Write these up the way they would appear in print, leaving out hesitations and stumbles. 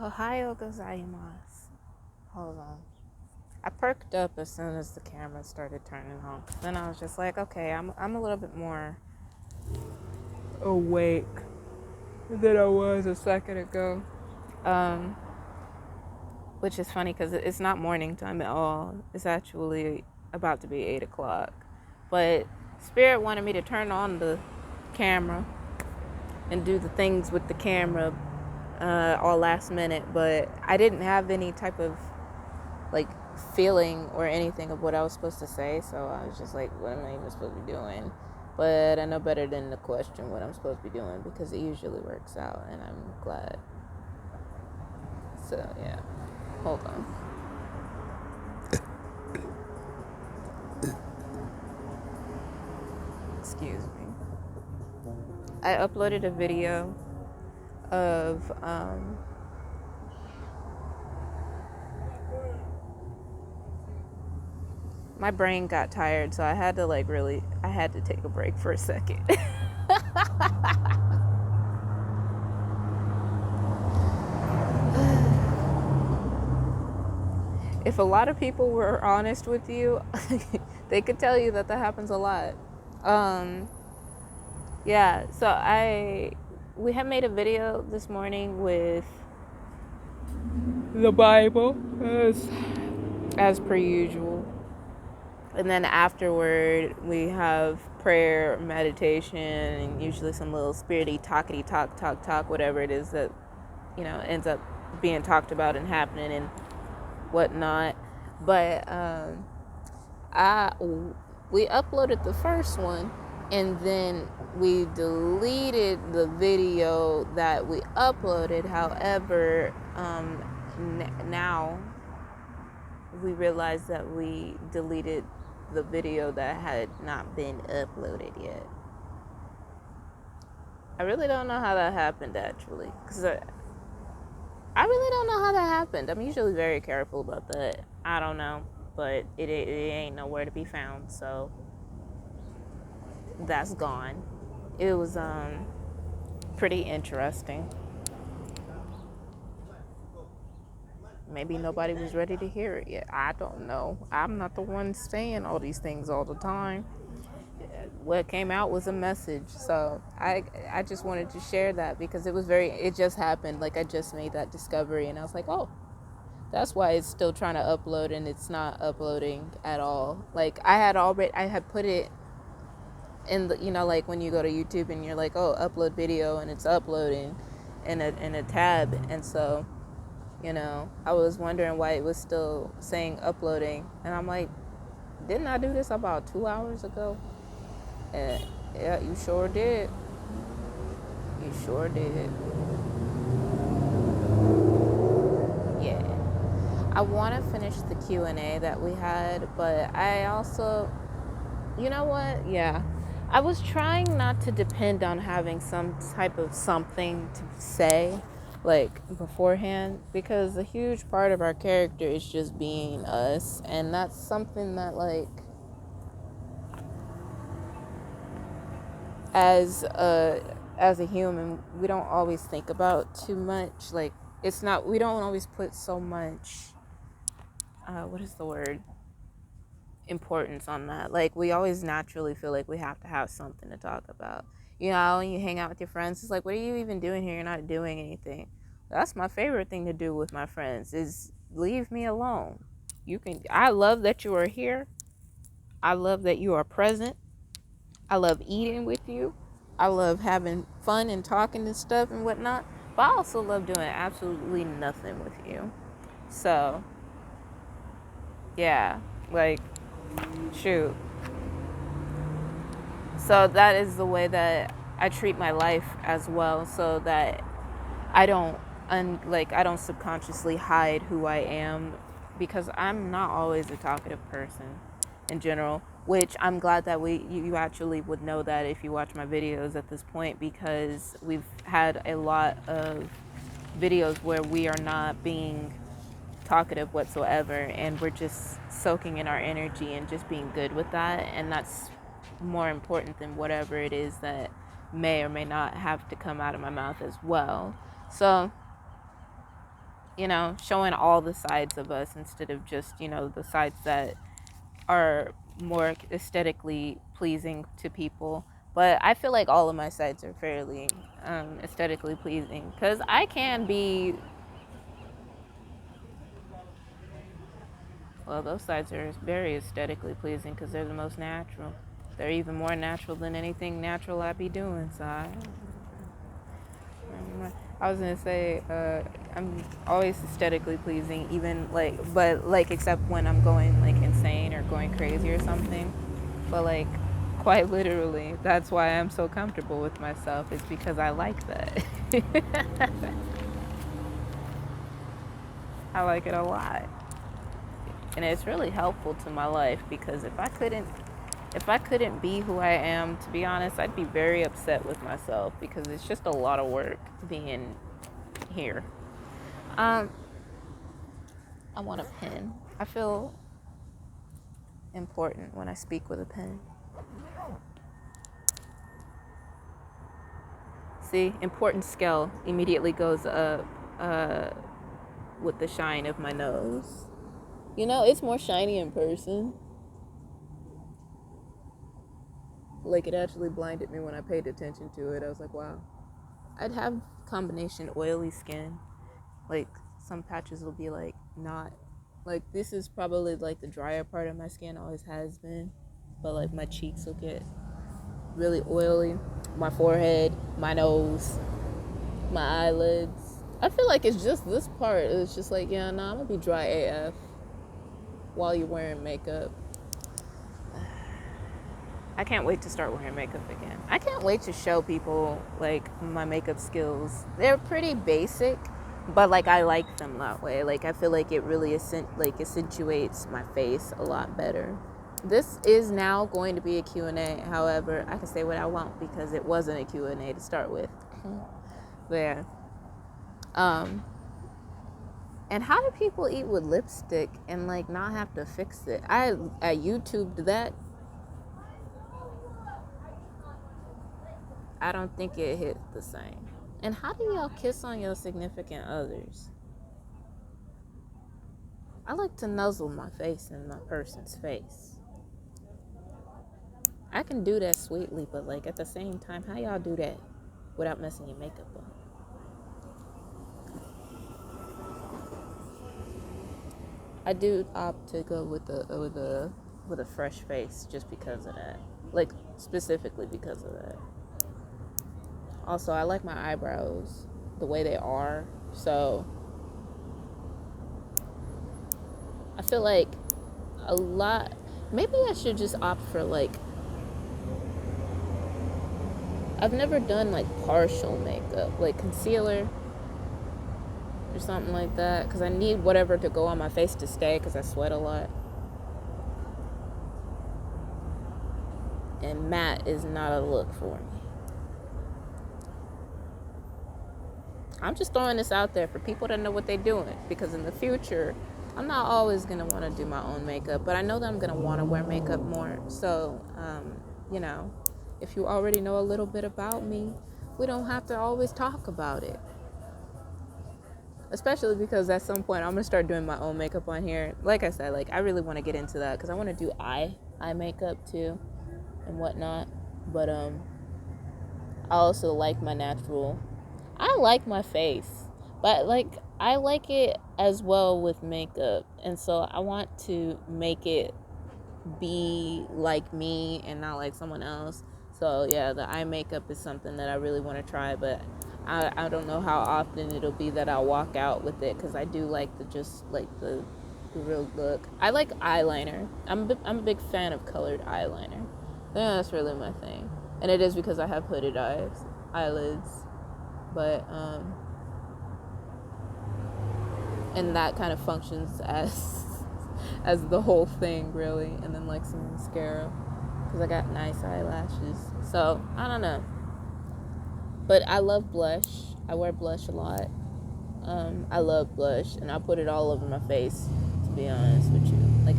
Ohio gozaimasu. Hold on. I perked up as soon as the camera started turning on. Then I was just like, okay, I'm a little bit more awake than I was a second ago. Um, which is funny because it's not morning time at all. It's actually about to be 8 o'clock. But Spirit wanted me to turn on the camera and do the things with the camera all last minute, but I didn't have any type of like feeling or anything of what I was supposed to say, so I was just like, what am I even supposed to be doing? But I know better than to question what I'm supposed to be doing because it usually works out, and I'm glad. So yeah, hold on. Excuse me. I uploaded a video of my brain got tired, so I had to I had to take a break for a second. If a lot of people were honest with you, they could tell you that happens a lot. Um, yeah, so we have made a video this morning with the Bible as per usual. And then afterward, we have prayer, meditation, and usually some little spirity talkity talk, whatever it is that, ends up being talked about and happening and whatnot. But I we uploaded the first one, and then we deleted the video that we uploaded. However, now we realized that we deleted the video that had not been uploaded yet. I really don't know how that happened, actually, because I really don't know how that happened. I'm usually very careful about that. I don't know, but it ain't nowhere to be found, so that's gone. It was pretty interesting. Maybe nobody was ready to hear it yet. I don't know. I'm not the one saying all these things all the time. What came out was a message, so I just wanted to share that because it just happened. Like, I just made that discovery, and I was like, oh, that's why it's still trying to upload and it's not uploading at all. Like, I had put it in the, like when you go to YouTube and you're like, oh, upload video, and it's uploading in a tab. And so, I was wondering why it was still saying uploading, and I'm like, didn't I do this about 2 hours ago? And yeah, you sure did. You sure did. Yeah. I want to finish the Q&A that we had, but I also, you know what? Yeah. I was trying not to depend on having some type of something to say, like, beforehand, because a huge part of our character is just being us, and that's something that, like, as a human, we don't always think about too much. Like, we don't always put so much, what is the word? Importance on that. Like, we always naturally feel like we have to have something to talk about. When you hang out with your friends, it's like, what are you even doing here? You're not doing anything. That's my favorite thing to do with my friends, is leave me alone. I love that you are here. I love that you are present. I love eating with you. I love having fun and talking and stuff and whatnot. But I also love doing absolutely nothing with you. So, yeah, like, shoot. So that is the way that I treat my life as well, so that I don't I don't subconsciously hide who I am, because I'm not always a talkative person in general, which I'm glad that you actually would know that if you watch my videos at this point, because we've had a lot of videos where we are not being talkative whatsoever, and we're just soaking in our energy and just being good with that, and that's more important than whatever it is that may or may not have to come out of my mouth as well. So showing all the sides of us instead of just, the sides that are more aesthetically pleasing to people. But I feel like all of my sides are fairly aesthetically pleasing, because I can be, well, those sides are very aesthetically pleasing because they're the most natural. They're even more natural than anything natural I be doing. So I was gonna say, I'm always aesthetically pleasing, even except when I'm going like insane or going crazy or something. But like, quite literally, that's why I'm so comfortable with myself. Is because I like that. I like it a lot, and it's really helpful to my life, because if I couldn't be who I am, to be honest, I'd be very upset with myself, because it's just a lot of work being here. I want a pen. I feel important when I speak with a pen. See, important scale immediately goes up with the shine of my nose. It's more shiny in person. Like, it actually blinded me when I paid attention to it. I was like, wow. I'd have combination oily skin. Like, some patches will be like not, like, this is probably like the drier part of my skin, always has been, but like my cheeks will get really oily, my forehead, my nose, my eyelids. I feel like it's just this part. It's just like, yeah, nah, I'm gonna be dry AF while you're wearing makeup. I can't wait to start wearing makeup again. I can't wait to show people like my makeup skills. They're pretty basic, but like I like them that way. Like, I feel like it really accentuates my face a lot better. This is now going to be a Q&A. However, I can say what I want because it wasn't a Q&A to start with. But yeah. And how do people eat with lipstick and like not have to fix it? I YouTubed that. I don't think it hit the same. And how do y'all kiss on your significant others? I like to nuzzle my face in my person's face. I can do that sweetly, but like at the same time, how y'all do that without messing your makeup up? I do opt to go with a fresh face just because of that. Like, specifically because of that. Also, I like my eyebrows the way they are, so I feel like a lot, maybe I should just opt for like, I've never done like partial makeup, like concealer or something like that, because I need whatever to go on my face to stay, because I sweat a lot. And matte is not a look for me. I'm just throwing this out there for people to know what they're doing, because in the future, I'm not always going to want to do my own makeup, but I know that I'm going to want to wear makeup more. So, if you already know a little bit about me, we don't have to always talk about it. Especially because at some point, I'm going to start doing my own makeup on here. Like I said, like, I really want to get into that, because I want to do eye makeup too and whatnot. But I also like my natural. I like my face, but like I like it as well with makeup, and so I want to make it be like me and not like someone else. So yeah, the eye makeup is something that I really want to try, but I don't know how often it'll be that I'll walk out with it, because I do like the real look. I like eyeliner. I'm a big fan of colored eyeliner. Yeah, that's really my thing, and it is because I have hooded eyelids. But and that kind of functions as the whole thing, really. And then like some mascara, because I got nice eyelashes. So I don't know, but I love blush. I wear blush a lot. I love blush, and I put it all over my face, to be honest with you. Like,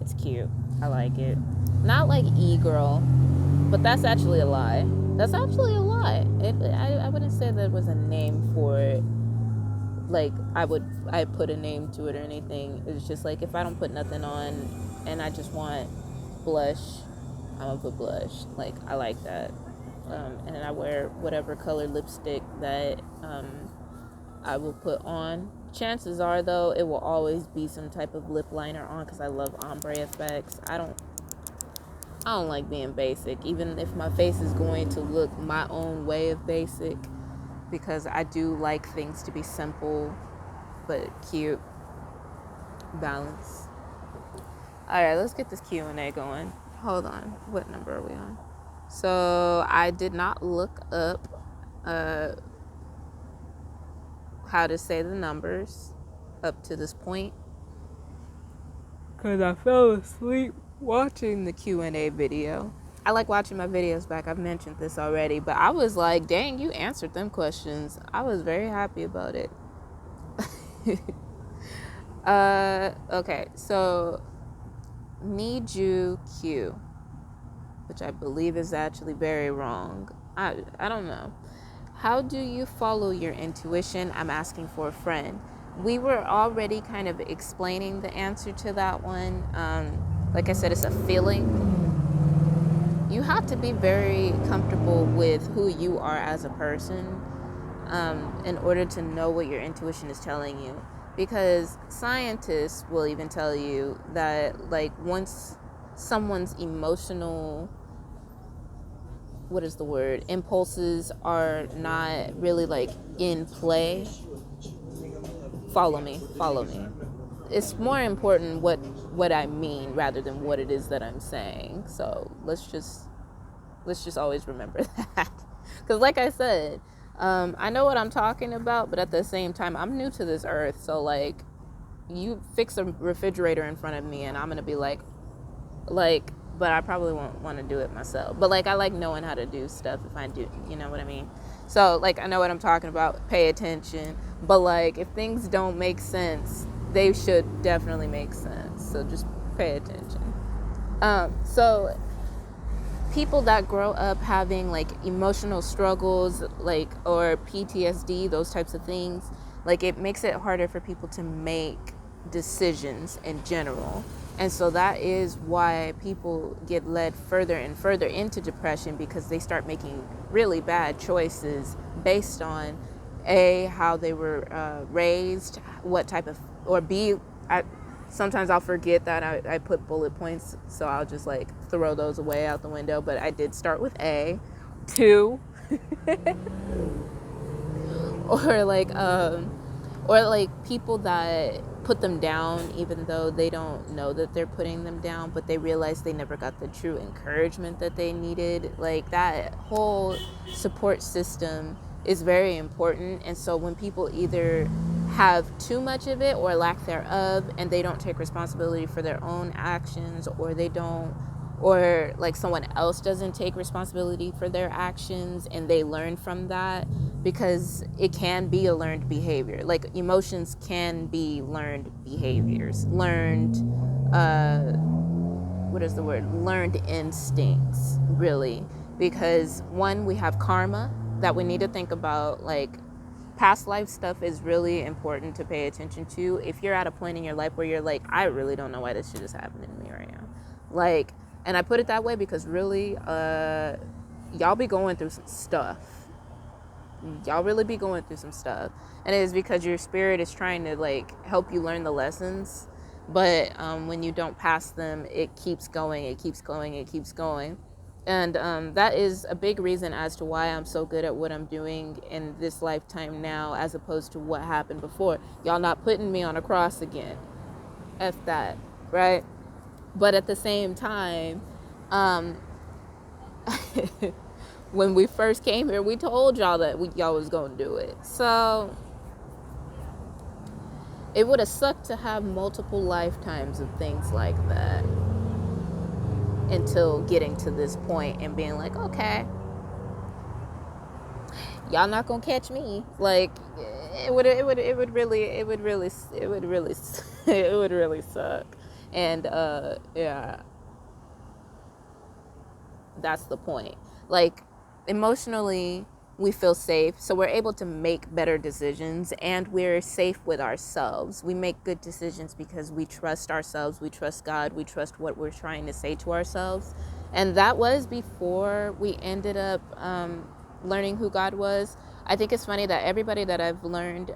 it's cute. I like it. Not like e-girl, but that's actually a lie. I wouldn't say that was a name for it like I put a name to it or anything. It's just like if I don't put nothing on and I just want blush, I'm gonna put blush. Like I like that. And then I wear whatever color lipstick that I will put on. Chances are though it will always be some type of lip liner on because I love ombre effects. I don't like being basic, even if my face is going to look my own way of basic, because I do like things to be simple but cute, balanced. All right, let's get this Q&A going. Hold on, what number are we on? So I did not look up how to say the numbers up to this point because I fell asleep watching the Q&A video. I like watching my videos back. I've mentioned this already, but I was like, dang, you answered them questions. I was very happy about it. Okay, so Niju Q, which I believe is actually very wrong. I don't know. How do you follow your intuition? I'm asking for a friend. We were already kind of explaining the answer to that one. Like I said, it's a feeling. You have to be very comfortable with who you are as a person in order to know what your intuition is telling you. Because scientists will even tell you that, like, once someone's emotional, what is the word, impulses are not really like in play, follow me. It's more important what I mean rather than what it is that I'm saying. So let's just always remember that. Because like I said, I know what I'm talking about, but at the same time, I'm new to this earth. So like, you fix a refrigerator in front of me and I'm gonna be like, but I probably won't want to do it myself. But like, I like knowing how to do stuff if I do, you know what I mean? So like, I know what I'm talking about, pay attention. But like, if things don't make sense, they should definitely make sense. So just pay attention. So people that grow up having like emotional struggles, like, or PTSD, those types of things, like, it makes it harder for people to make decisions in general. And so that is why people get led further and further into depression, because they start making really bad choices based on A, how they were raised, what type of, or B, sometimes I'll forget that I put bullet points, so I'll just like throw those away out the window. But I did start with A. 2. Or like people that put them down even though they don't know that they're putting them down, but they realize they never got the true encouragement that they needed. Like, that whole support system is very important. And so when people either have too much of it or lack thereof, and they don't take responsibility for their own actions, or like someone else doesn't take responsibility for their actions and they learn from that, because it can be a learned behavior. Like, emotions can be learned behaviors, learned learned instincts, really. Because one, we have karma that we need to think about. Like, past life stuff is really important to pay attention to. If you're at a point in your life where you're like, I really don't know why this shit is happening to me right now, like, and I put it that way because really, y'all be going through some stuff. Y'all really be going through some stuff. And it is because your spirit is trying to like help you learn the lessons. But when you don't pass them, it keeps going. And that is a big reason as to why I'm so good at what I'm doing in this lifetime now, as opposed to what happened before. Y'all not putting me on a cross again. F that, right? But at the same time, when we first came here, we told y'all that y'all was going to do it. So it would have sucked to have multiple lifetimes of things like that until getting to this point and being like, okay, y'all not going to catch me. Like, it would really suck. And yeah, that's the point. Like, emotionally, we feel safe, so we're able to make better decisions, and we're safe with ourselves. We make good decisions because we trust ourselves, we trust God, we trust what we're trying to say to ourselves. And that was before we ended up learning who God was. I think it's funny that everybody that I've learned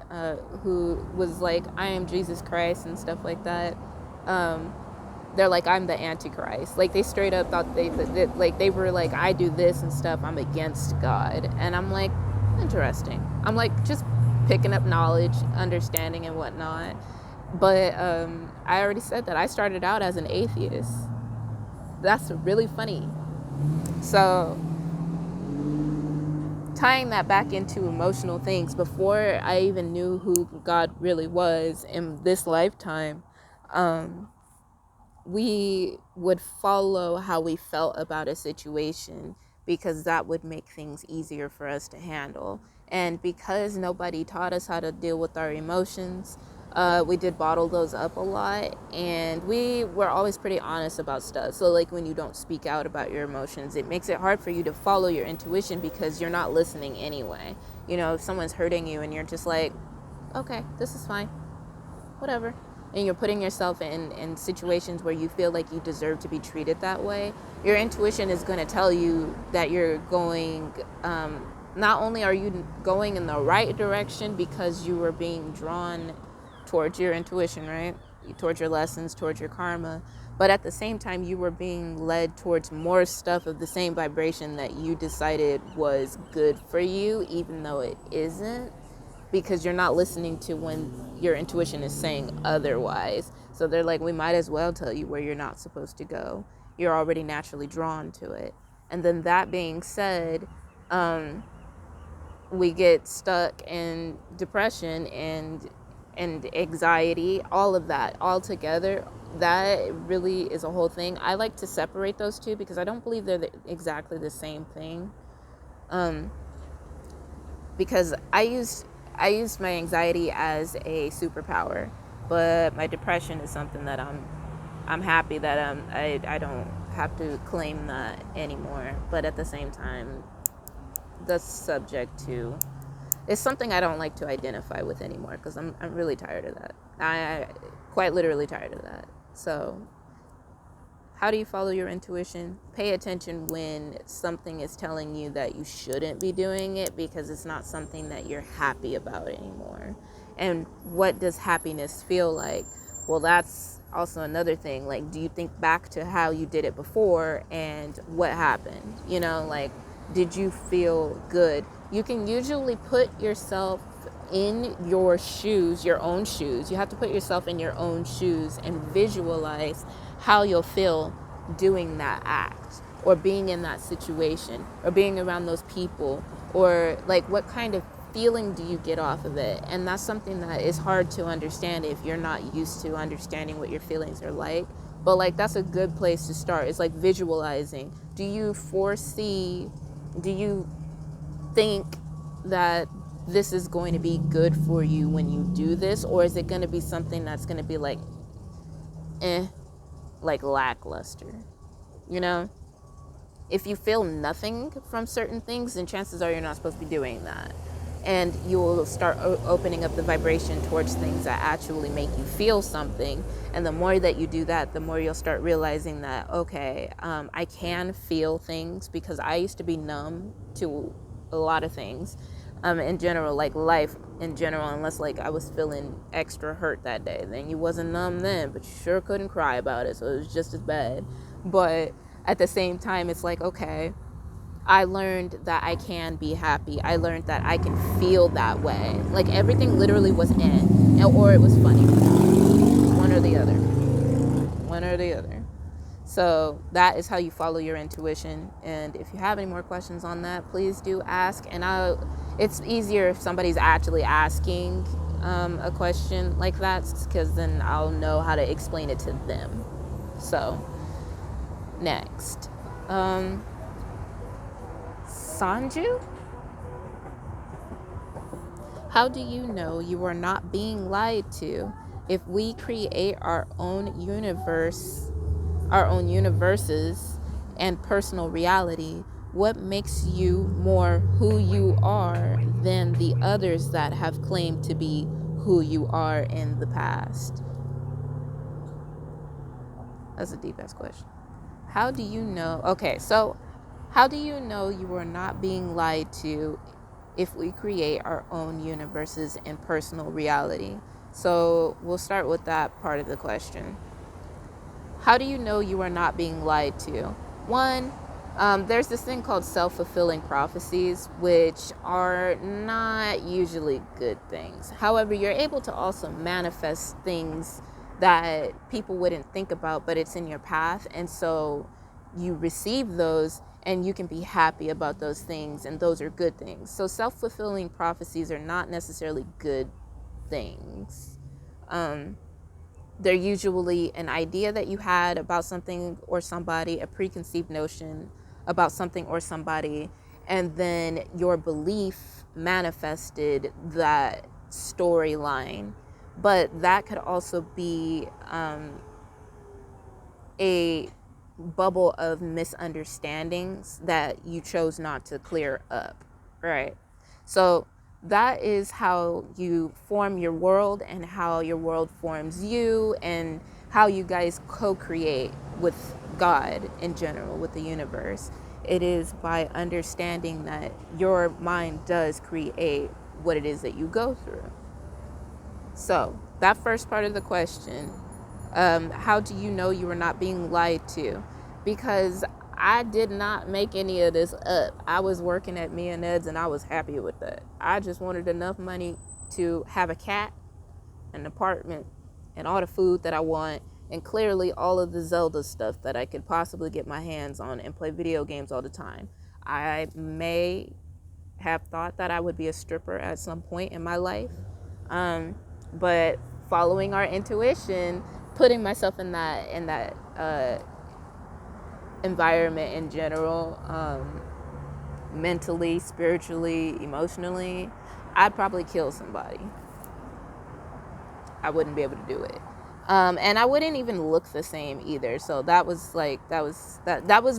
who was like, I am Jesus Christ and stuff like that, they're like, I'm the Antichrist. Like, they straight up thought they were like, I do this and stuff, I'm against God. And I'm like, interesting. I'm like, just picking up knowledge, understanding and whatnot. But I already said that I started out as an atheist. That's really funny. So tying that back into emotional things, before I even knew who God really was in this lifetime, we would follow how we felt about a situation because that would make things easier for us to handle. And because nobody taught us how to deal with our emotions, we did bottle those up a lot, and we were always pretty honest about stuff. So like, when you don't speak out about your emotions, it makes it hard for you to follow your intuition because you're not listening anyway. You know, if someone's hurting you and you're just like, okay, this is fine, whatever, and you're putting yourself in situations where you feel like you deserve to be treated that way, your intuition is going to tell you that you're going, not only are you going in the right direction because you were being drawn towards your intuition, right? Towards your lessons, towards your karma, but at the same time, you were being led towards more stuff of the same vibration that you decided was good for you, even though it isn't, because you're not listening to when your intuition is saying otherwise. So they're like, we might as well tell you where you're not supposed to go. You're already naturally drawn to it. And then that being said, we get stuck in depression and anxiety, all of that all together. That really is a whole thing. I like to separate those two because I don't believe they're exactly the same thing. Because I used my anxiety as a superpower, but my depression is something that I'm happy that I don't have to claim that anymore. But at the same time, that's subject to, it's something I don't like to identify with anymore because I'm really tired of that. I quite literally tired of that. So how do you follow your intuition? Pay attention when something is telling you that you shouldn't be doing it because it's not something that you're happy about anymore. And what does happiness feel like? Well, that's also another thing. Like, do you think back to how you did it before and what happened? You know, like, did you feel good? You can usually put yourself in your shoes, your own shoes. You have to put yourself in your own shoes and visualize how you'll feel doing that act or being in that situation or being around those people, or like, what kind of feeling do you get off of it? And that's something that is hard to understand if you're not used to understanding what your feelings are like. But like, that's a good place to start. It's like visualizing. Do you think that this is going to be good for you when you do this, or is it going to be something that's going to be like like lackluster? You know, if you feel nothing from certain things, then chances are you're not supposed to be doing that, and you will start opening up the vibration towards things that actually make you feel something. And the more that you do that, the more you'll start realizing that, okay, I can feel things, because I used to be numb to a lot of things, in general, like life in general, unless like I was feeling extra hurt that day. Then you wasn't numb then, but you sure couldn't cry about it, so it was just as bad. But at the same time, it's like, okay, I learned that I can be happy. I learned that I can feel that way. Like, everything literally was or it was funny. One or the other. One or the other. So that is how you follow your intuition. And if you have any more questions on that, please do ask. And it's easier if somebody's actually asking a question like that, because then I'll know how to explain it to them. So, next. Sanju? How do you know you are not being lied to? If we create our own universes and personal reality, what makes you more who you are than the others that have claimed to be who you are in the past? That's a deep ass question. How do you know? Okay, so how do you know you are not being lied to if we create our own universes and personal reality? So we'll start with that part of the question. How do you know you are not being lied to? One, there's this thing called self-fulfilling prophecies, which are not usually good things. However, you're able to also manifest things that people wouldn't think about, but it's in your path. And so you receive those and you can be happy about those things, and those are good things. So self-fulfilling prophecies are not necessarily good things. They're usually an idea that you had about something or somebody, a preconceived notion about something or somebody, and then your belief manifested that storyline. But that could also be a bubble of misunderstandings that you chose not to clear up, right? So that is how you form your world, and how your world forms you, and how you guys co-create with God in general, with the universe. It is by understanding that your mind does create what it is that you go through. So that first part of the question, how do you know you are not being lied to? Because I did not make any of this up. I was working at Me and Ed's and I was happy with that. I just wanted enough money to have a cat, an apartment, and all the food that I want, and clearly all of the Zelda stuff that I could possibly get my hands on, and play video games all the time. I may have thought that I would be a stripper at some point in my life. But following our intuition, putting myself in that environment in general, mentally, spiritually, emotionally, I'd probably kill somebody. I wouldn't be able to do it. And I wouldn't even look the same either. So that was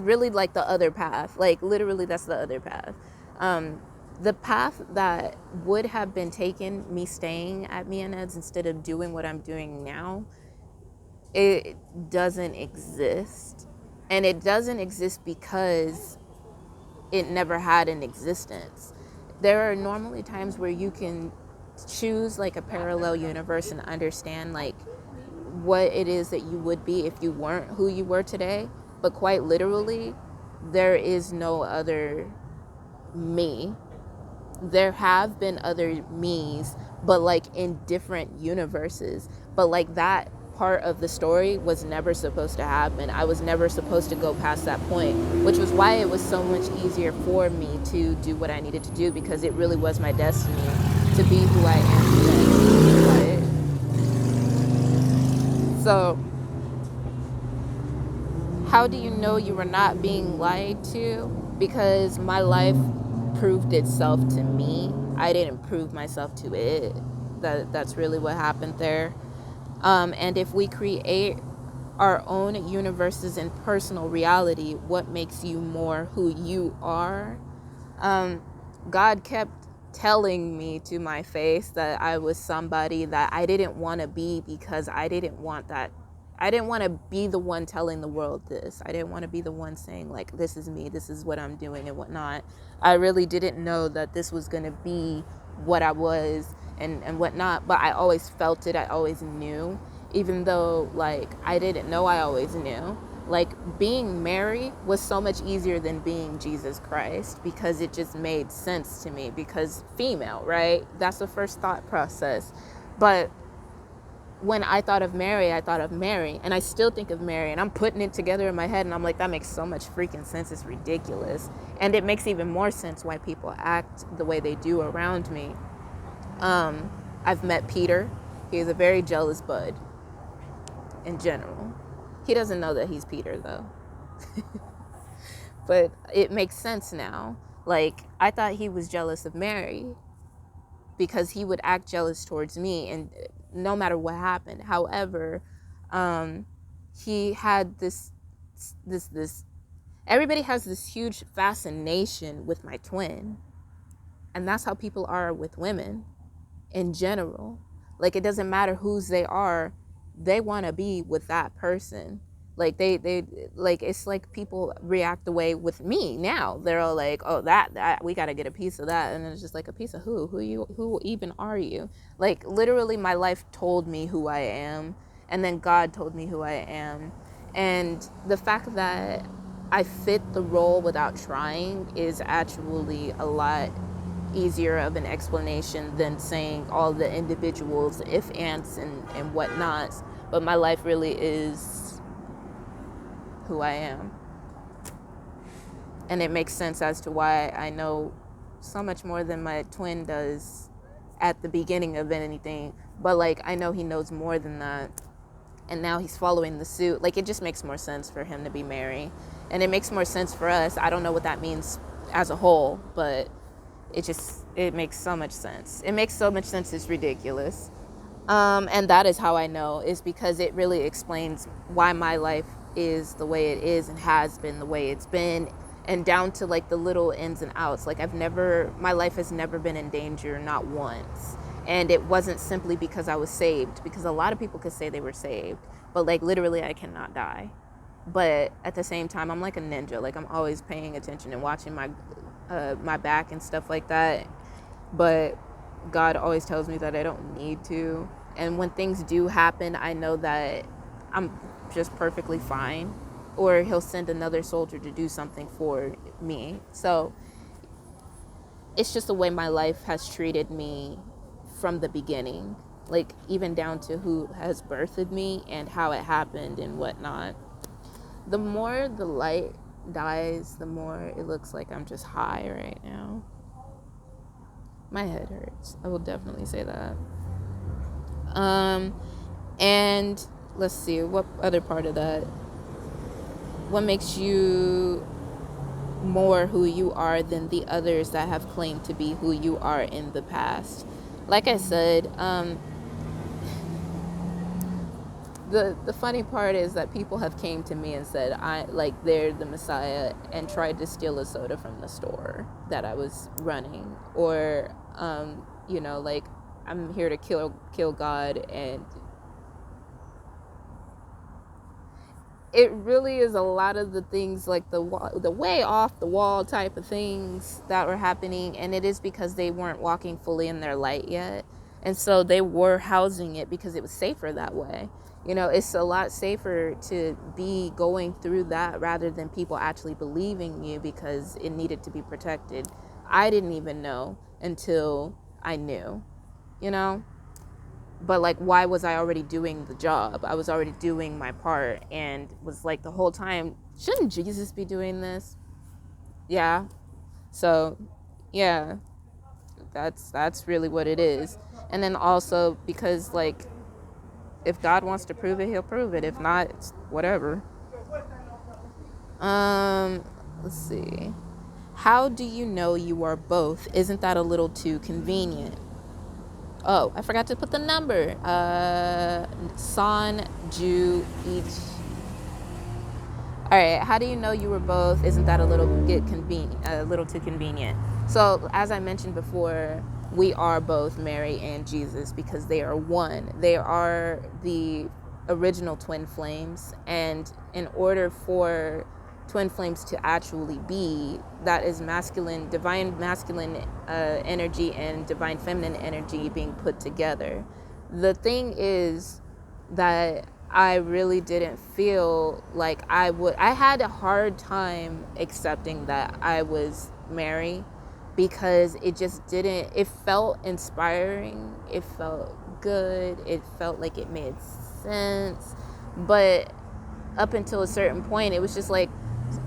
really like the other path. Like literally, that's the other path. The path that would have been taken, me staying at Me and Ed's instead of doing what I'm doing now, it doesn't exist. And it doesn't exist because it never had an existence. There are normally times where you can choose like a parallel universe and understand like what it is that you would be if you weren't who you were today. But quite literally, there is no other me. There have been other me's, but like in different universes. But like that part of the story was never supposed to happen. I was never supposed to go past that point, which was why it was so much easier for me to do what I needed to do, because it really was my destiny to be who I am today. Right? So, how do you know you were not being lied to? Because my life proved itself to me. I didn't prove myself to it. That's really what happened there. And if we create our own universes and personal reality, what makes you more who you are? God kept telling me to my face that I was somebody that I didn't want to be, because I didn't want that. I didn't want to be the one telling the world this. I didn't want to be the one saying like, this is me, this is what I'm doing and whatnot. I really didn't know that this was going to be what I was and whatnot, but I always felt it. I always knew, even though like I didn't know, I always knew. Like being Mary was so much easier than being Jesus Christ, because it just made sense to me, because female, right? That's the first thought process. But when I thought of Mary, I thought of Mary, and I still think of Mary, and I'm putting it together in my head, and I'm like, that makes so much freaking sense. It's ridiculous. And it makes even more sense why people act the way they do around me. I've met Peter. He's a very jealous bud in general. He doesn't know that he's Peter though. But it makes sense now. Like, I thought he was jealous of Mary because he would act jealous towards me, and no matter what happened. However, he had this Everybody has this huge fascination with my twin. And that's how people are with women in general. Like, it doesn't matter whose they are, they want to be with that person. Like, they like, it's like people react the way with me now. They're all like, oh, that we got to get a piece of that. And then it's just like, a piece of who even are you? Like, literally my life told me who I am, and then God told me who I am. And the fact that I fit the role without trying is actually a lot easier of an explanation than saying all the individuals, if, ands, and whatnots. But my life really is who I am. And it makes sense as to why I know so much more than my twin does at the beginning of anything. But like, I know he knows more than that. And now he's following the suit. Like, it just makes more sense for him to be Mary. And it makes more sense for us. I don't know what that means as a whole, but it makes so much sense. It makes so much sense, it's ridiculous. And that is how I know, is because it really explains why my life is the way it is and has been the way it's been, and down to like the little ins and outs. Like, my life has never been in danger, not once. And it wasn't simply because I was saved, because a lot of people could say they were saved, but like, literally I cannot die. But at the same time, I'm like a ninja. Like, I'm always paying attention and watching my back and stuff like that. But God always tells me that I don't need to. And when things do happen, I know that I'm just perfectly fine. Or he'll send another soldier to do something for me. So it's just the way my life has treated me from the beginning. Like, even down to who has birthed me and how it happened and whatnot. The more the light dies, the more it looks like I'm just high right now. My head hurts. I will definitely say that. And let's see, what other part of that? What makes you more who you are than the others that have claimed to be who you are in the past? Like I said, the funny part is that people have came to me and said they're the Messiah, and tried to steal a soda from the store that I was running, or like, I'm here to kill God. And it really is a lot of the things, like the way off the wall type of things that were happening, and it is because they weren't walking fully in their light yet, and so they were housing it because it was safer that way. It's a lot safer to be going through that rather than people actually believing you, because it needed to be protected. I didn't even know until I knew, But like, why was I already doing the job? I was already doing my part, and was like, the whole time, shouldn't Jesus be doing this? Yeah. So, yeah, that's really what it is. And then also because, like, if God wants to prove it, he'll prove it. If not, it's whatever. Let's see. How do you know you are both? Isn't that a little too convenient? Oh, I forgot to put the number. San Ju each. All right. How do you know you were both? Isn't that a little too convenient? So, as I mentioned before, we are both Mary and Jesus because they are one. They are the original twin flames, and in order for twin flames to actually be, that is divine masculine energy and divine feminine energy being put together. The thing is that I really didn't feel like I had a hard time accepting that I was Mary, because it felt inspiring, it felt good, it felt like it made sense, but up until a certain point, it was just like,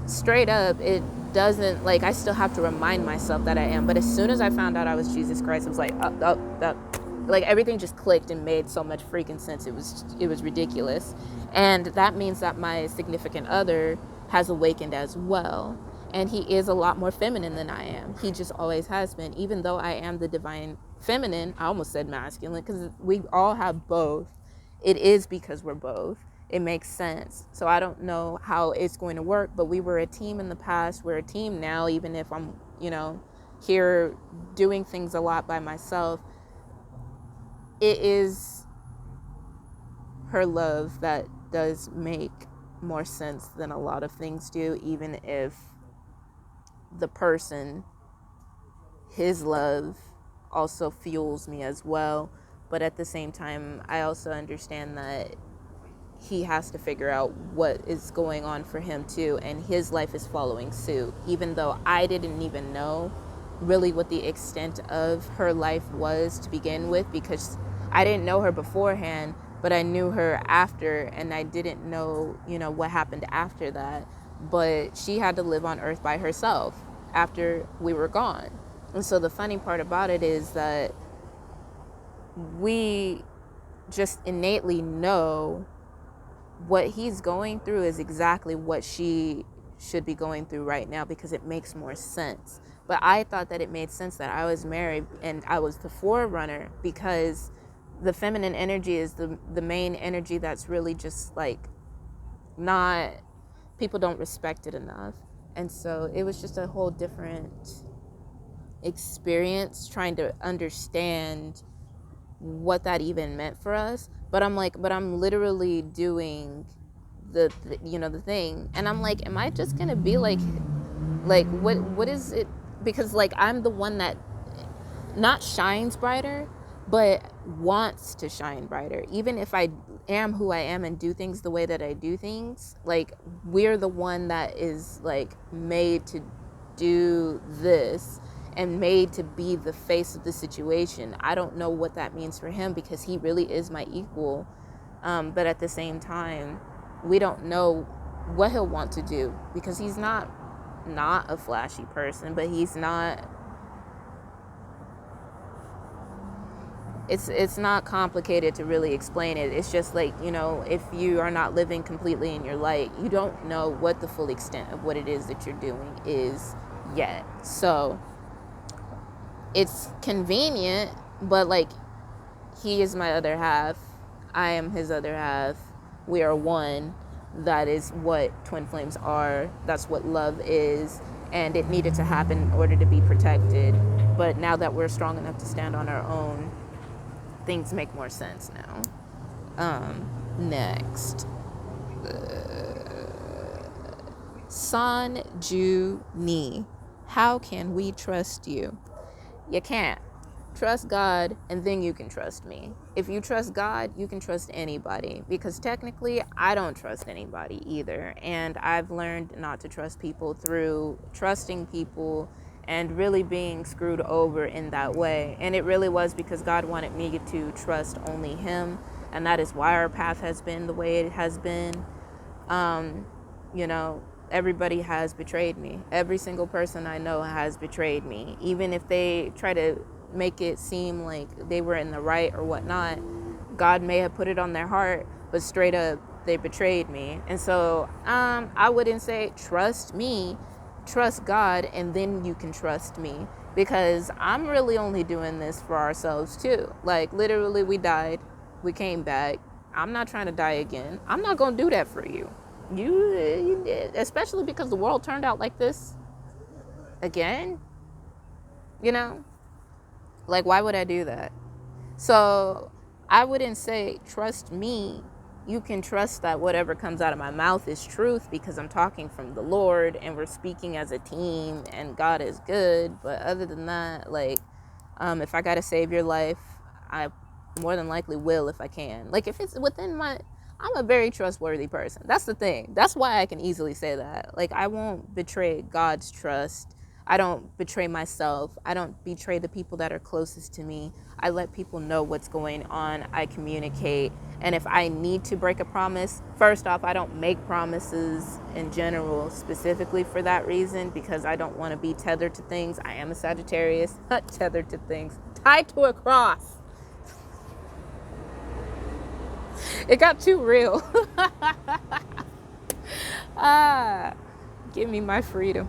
straight up, it doesn't, like, I still have to remind myself that I am. But as soon as I found out I was Jesus Christ, it was like, like, everything just clicked and made so much freaking sense. It was ridiculous. And that means that my significant other has awakened as well. And he is a lot more feminine than I am. He just always has been. Even though I am the divine feminine, I almost said masculine, because we all have both. It is because we're both. it makes sense. So I don't know how it's going to work, but we were a team in the past. We're a team now, even if I'm, here doing things a lot by myself. It is her love that does make more sense than a lot of things do, even if the person, his love also fuels me as well. But at the same time, I also understand that he has to figure out what is going on for him too, and his life is following suit, even though I didn't even know really what the extent of her life was to begin with, because I didn't know her beforehand, but I knew her after, and I didn't know, what happened after that. But she had to live on earth by herself after we were gone. And so the funny part about it is that we just innately know what he's going through is exactly what she should be going through right now, because it makes more sense. But I thought that it made sense that I was married and I was the forerunner, because the feminine energy is the main energy that's really just like not, people don't respect it enough. And so it was just a whole different experience trying to understand what that even meant for us. But I'm literally doing the thing, and I'm like, am I just gonna be like what is it? Because like I'm the one that not shines brighter, but wants to shine brighter. Even if I am who I am and do things the way that I do things, like we're the one that is like made to do this and made to be the face of the situation. I don't know what that means for him, because he really is my equal. But at the same time, we don't know what he'll want to do, because he's not a flashy person, but he's not, it's not complicated to really explain it. It's just like, if you are not living completely in your light, you don't know what the full extent of what it is that you're doing is yet. So it's convenient, but like, he is my other half, I am his other half, we are one. That is what twin flames are. That's what love is. And it needed to happen in order to be protected. But now that we're strong enough to stand on our own, things make more sense now. Next. San Ju Ni. How can we trust you? You can't. Trust God, and then you can trust me. If you trust God, you can trust anybody, because technically I don't trust anybody either. And I've learned not to trust people through trusting people and really being screwed over in that way. And it really was because God wanted me to trust only him. And that is why our path has been the way it has been. Everybody has betrayed me. Every single person I know has betrayed me. Even if they try to make it seem like they were in the right or whatnot, God may have put it on their heart, but straight up they betrayed me. And so I wouldn't say trust me, trust God, and then you can trust me, because I'm really only doing this for ourselves too. Like literally, we died, we came back. I'm not trying to die again. I'm not gonna do that for you. You did, especially because the world turned out like this again. Like, why would I do that? So I wouldn't say trust me. You can trust that whatever comes out of my mouth is truth, because I'm talking from the Lord and we're speaking as a team and God is good. But other than that, like, if I got to save your life, I more than likely will if I can. Like, if it's within I'm a very trustworthy person. That's the thing. That's why I can easily say that. Like, I won't betray God's trust. I don't betray myself. I don't betray the people that are closest to me. I let people know what's going on. I communicate. And if I need to break a promise, first off, I don't make promises in general specifically for that reason, because I don't want to be tethered to things. I am a Sagittarius, not tethered to things, tied to a cross. It got too real. Give me my freedom.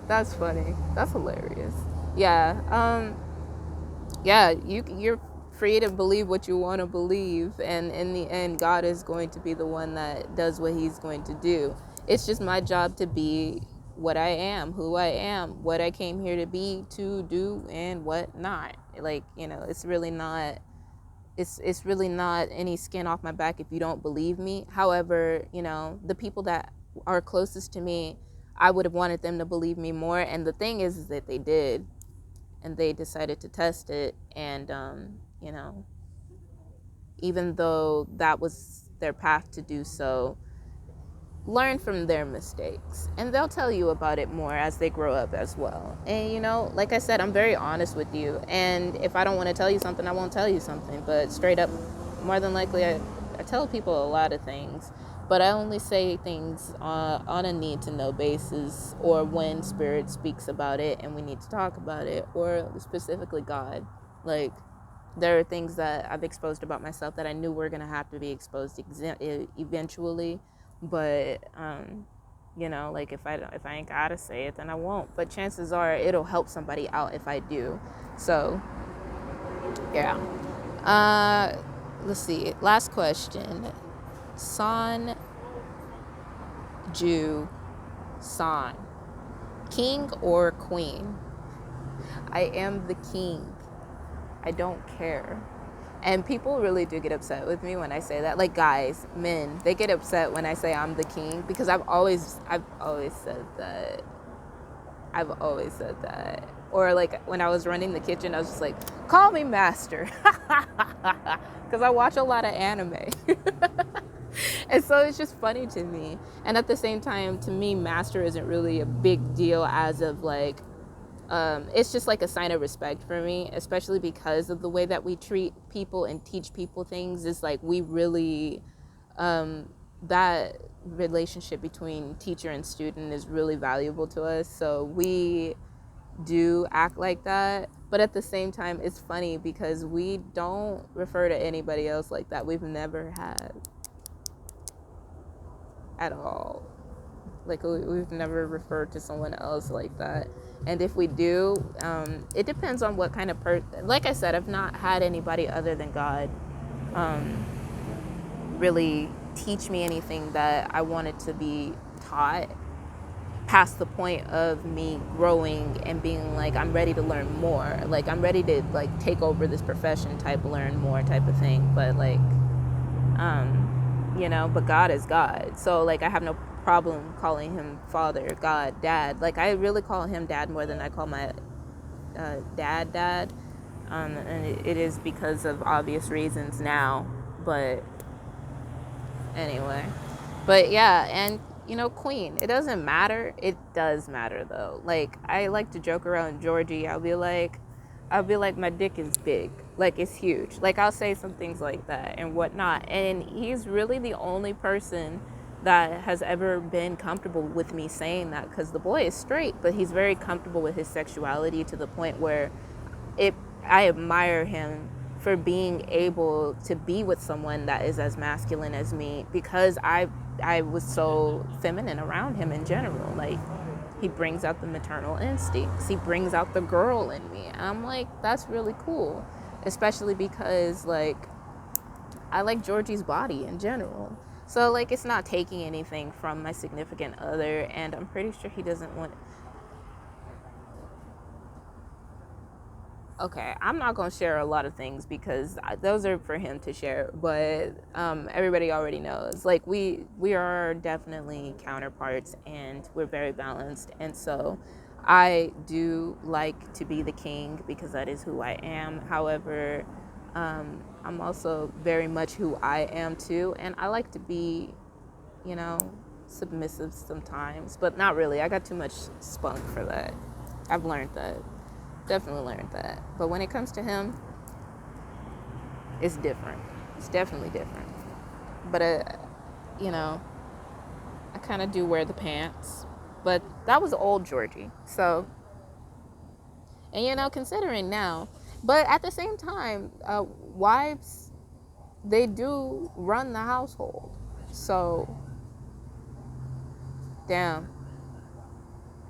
That's funny. That's hilarious. Yeah. Yeah, you're free to believe what you want to believe, and in the end, God is going to be the one that does what he's going to do. It's just my job to be what I am, who I am, what I came here to be, to do, and what not. Like, it's really not, it's really not any skin off my back if you don't believe me. However, the people that are closest to me, I would have wanted them to believe me more. And the thing is that they did, and they decided to test it. And, even though that was their path to do so, learn from their mistakes, and they'll tell you about it more as they grow up as well. And like I said, I'm very honest with you, and if I don't want to tell you something, I won't tell you something. But straight up, more than likely, I tell people a lot of things, but I only say things on a need to know basis, or when spirit speaks about it and we need to talk about it, or specifically God. Like, there are things that I've exposed about myself that I knew were going to have to be exposed eventually. But, like if I ain't gotta say it, then I won't. But chances are it'll help somebody out if I do. So, yeah. Let's see. Last question. San Ju San. King or queen? I am the king. I don't care. And people really do get upset with me when I say that. Like, guys, men, they get upset when I say I'm the king, because I've always said that. I've always said that. Or like when I was running the kitchen, I was just like, call me master. Because I watch a lot of anime. And so it's just funny to me. And at the same time, to me, master isn't really a big deal as of like, it's just like a sign of respect for me, especially because of the way that we treat people and teach people things. Is like, we really, that relationship between teacher and student is really valuable to us. So we do act like that. But at the same time, it's funny because we don't refer to anybody else like that. We've never had at all. Like, we've never referred to someone else like that. And if we do, it depends on what kind of person. Like I said, I've not had anybody other than God really teach me anything that I wanted to be taught, past the point of me growing and being like, I'm ready to learn more. Like, I'm ready to like take over this profession type, learn more type of thing. But like, but God is God. So like, I have no problem calling him Father, God, Dad. Like, I really call him Dad more than I call my dad. And it is because of obvious reasons now. But anyway. But yeah, and queen. It doesn't matter. It does matter though. Like, I like to joke around Georgie. I'll be like, my dick is big. Like, it's huge. Like, I'll say some things like that and whatnot. And he's really the only person that has ever been comfortable with me saying that, because the boy is straight, but he's very comfortable with his sexuality to the point where I admire him for being able to be with someone that is as masculine as me, because I was so feminine around him in general. Like, he brings out the maternal instincts. He brings out the girl in me. I'm like, that's really cool. Especially because, like, I like Georgie's body in general. So, like, it's not taking anything from my significant other, and I'm pretty sure he doesn't want... Okay, I'm not going to share a lot of things because those are for him to share, but everybody already knows. Like, we are definitely counterparts, and we're very balanced, and so I do like to be the king because that is who I am. However, I'm also very much who I am too, and I like to be, submissive sometimes, but not really. I got too much spunk for that. I've learned that. Definitely learned that. But when it comes to him, it's different. It's definitely different. But, I kind of do wear the pants. But that was old Georgie. So, and, considering now. But at the same time, wives, they do run the household. So, damn.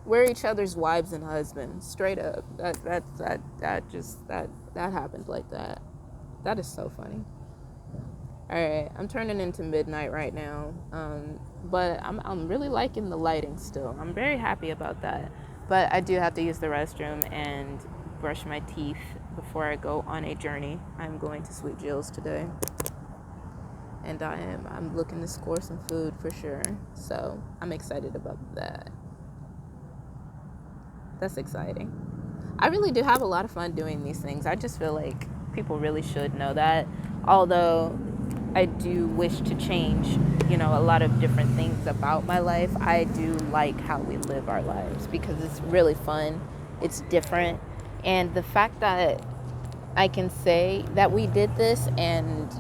We're each other's wives and husbands, straight up. That happened like that. That is so funny. All right, I'm turning into midnight right now, but I'm really liking the lighting still. I'm very happy about that. But I do have to use the restroom and brush my teeth before I go on a journey. I'm going to Sweet Jill's today, and I'm looking to score some food for sure. So I'm excited about that. That's exciting. I really do have a lot of fun doing these things. I just feel like people really should know that. Although I do wish to change, a lot of different things about my life. I do like how we live our lives because it's really fun. It's different. And the fact that I can say that we did this and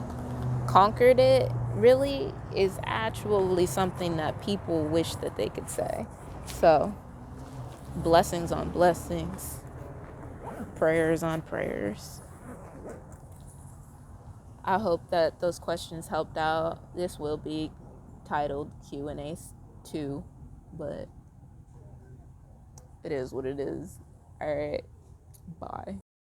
conquered it really is actually something that people wish that they could say. So, blessings on blessings, prayers on prayers. I hope that those questions helped out. This will be titled Q&A 2, but it is what it is. All right, bye.